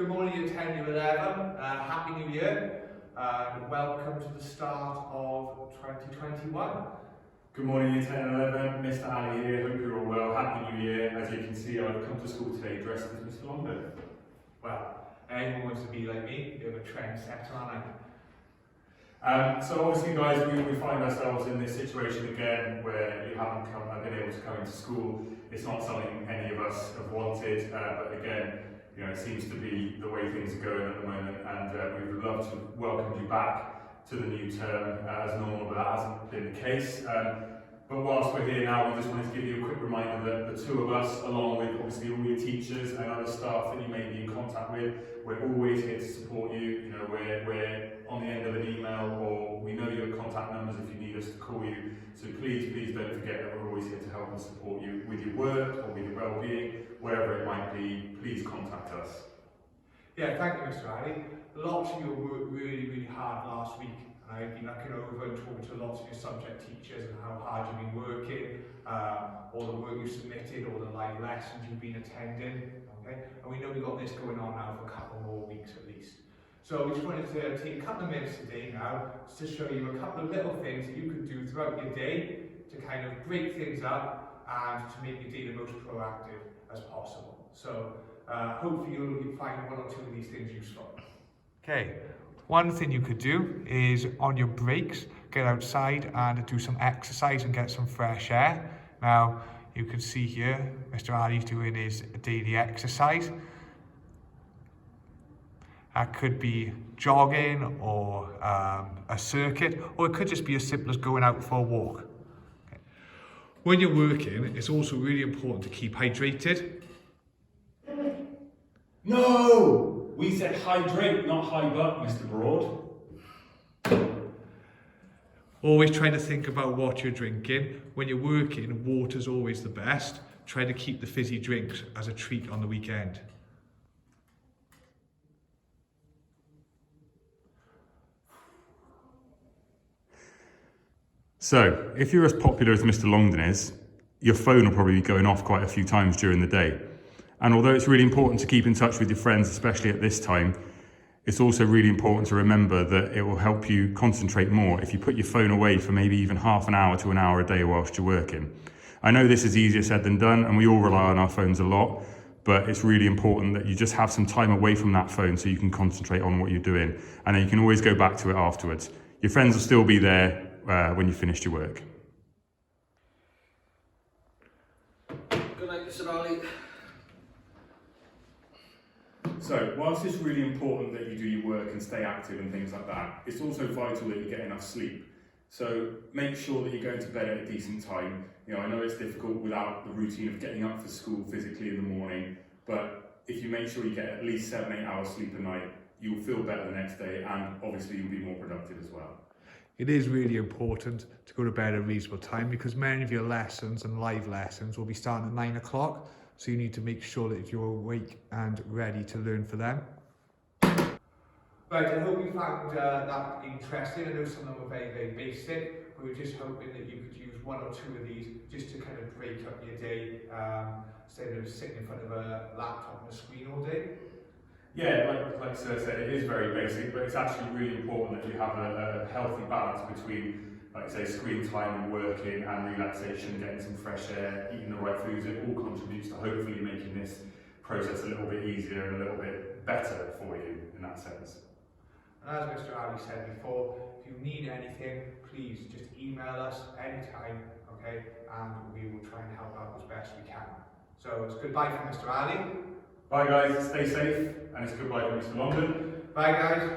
Good morning, Year 10, Year 11. Happy New Year and welcome to the start of 2021. Good morning, Year 10 and 11. Mr. Ali here. Hope you're all well. Happy New Year. As you can see, I've come to school today dressed as Mr. Longden. Well, anyone wants to be like me, you're a trendsetter, aren't I? So obviously, guys, we find ourselves in this situation again where you haven't been able to come into school. It's not something any of us have wanted, but again, you know, it seems to be the way things are going at the moment, and we would love to welcome you back to the new term as normal, but that hasn't been the case. But whilst we're here now, we just wanted to give you a quick reminder that the two of us, along with obviously all your teachers and other staff that you may be in contact with, we're always here to support you. You know, we're on the end of an email, or we know your contact numbers if you need us to call you. So please don't forget that we're always here to help and support you with your work or with your well-being, wherever it might be. Please contact us. Yeah, thank you, Mr. Ali. Lots of you worked really hard last week. I've been looking over and talking to lots of your subject teachers and how hard you've been working, all the work you submitted, all the live lessons you've been attending, okay? And we know we've got this going on now for a couple more weeks at least. So we just wanted to take a couple of minutes today now to show you a couple of little things that you could do throughout your day to kind of break things up and to make your day the most proactive as possible. So hopefully you'll find one or two of these things useful. Okay. One thing you could do is on your breaks, get outside and do some exercise and get some fresh air. Now, you can see here, Mr. Ali's doing his daily exercise. That could be jogging or a circuit, or it could just be as simple as going out for a walk. Okay. When you're working, it's also really important to keep hydrated. No! We said hydrate, not high butt, Mr. Broad. Always trying to think about what you're drinking. When you're working, water's always the best. Try to keep the fizzy drinks as a treat on the weekend. So, if you're as popular as Mr. Longden is, your phone will probably be going off quite a few times during the day. And although it's really important to keep in touch with your friends, especially at this time, it's also really important to remember that it will help you concentrate more if you put your phone away for maybe even half an hour to an hour a day whilst you're working. I know this is easier said than done, and we all rely on our phones a lot, but it's really important that you just have some time away from that phone so you can concentrate on what you're doing, and then you can always go back to it afterwards. Your friends will still be there when you finished your work. Good night, Mr. Ali. So, whilst it's really important that you do your work and stay active and things like that, it's also vital that you get enough sleep. So, make sure that you're going to bed at a decent time. You know, I know it's difficult without the routine of getting up for school physically in the morning, but if you make sure you get at least 7-8 hours sleep a night, you'll feel better the next day, and obviously you'll be more productive as well. It is really important to go to bed at a reasonable time because many of your lessons and live lessons will be starting at 9 o'clock. So you need to make sure that you're awake and ready to learn for them. Right, I hope you found that interesting. I know some of them are very basic, but we're just hoping that you could use one or two of these just to kind of break up your day instead of sitting in front of a laptop and a screen all day. Yeah, like Sir said, it is very basic, but it's actually really important that you have a healthy balance between, like say, screen time and working and relaxation, getting some fresh air, eating the right foods. It all contributes to hopefully making this process a little bit easier and a little bit better for you in that sense. And as Mr. Ali said before, if you need anything, please just email us anytime, okay? And we will try and help out as best we can. So it's goodbye from Mr. Ali. Bye guys, stay safe, and it's goodbye from Mr. Longden. Bye guys.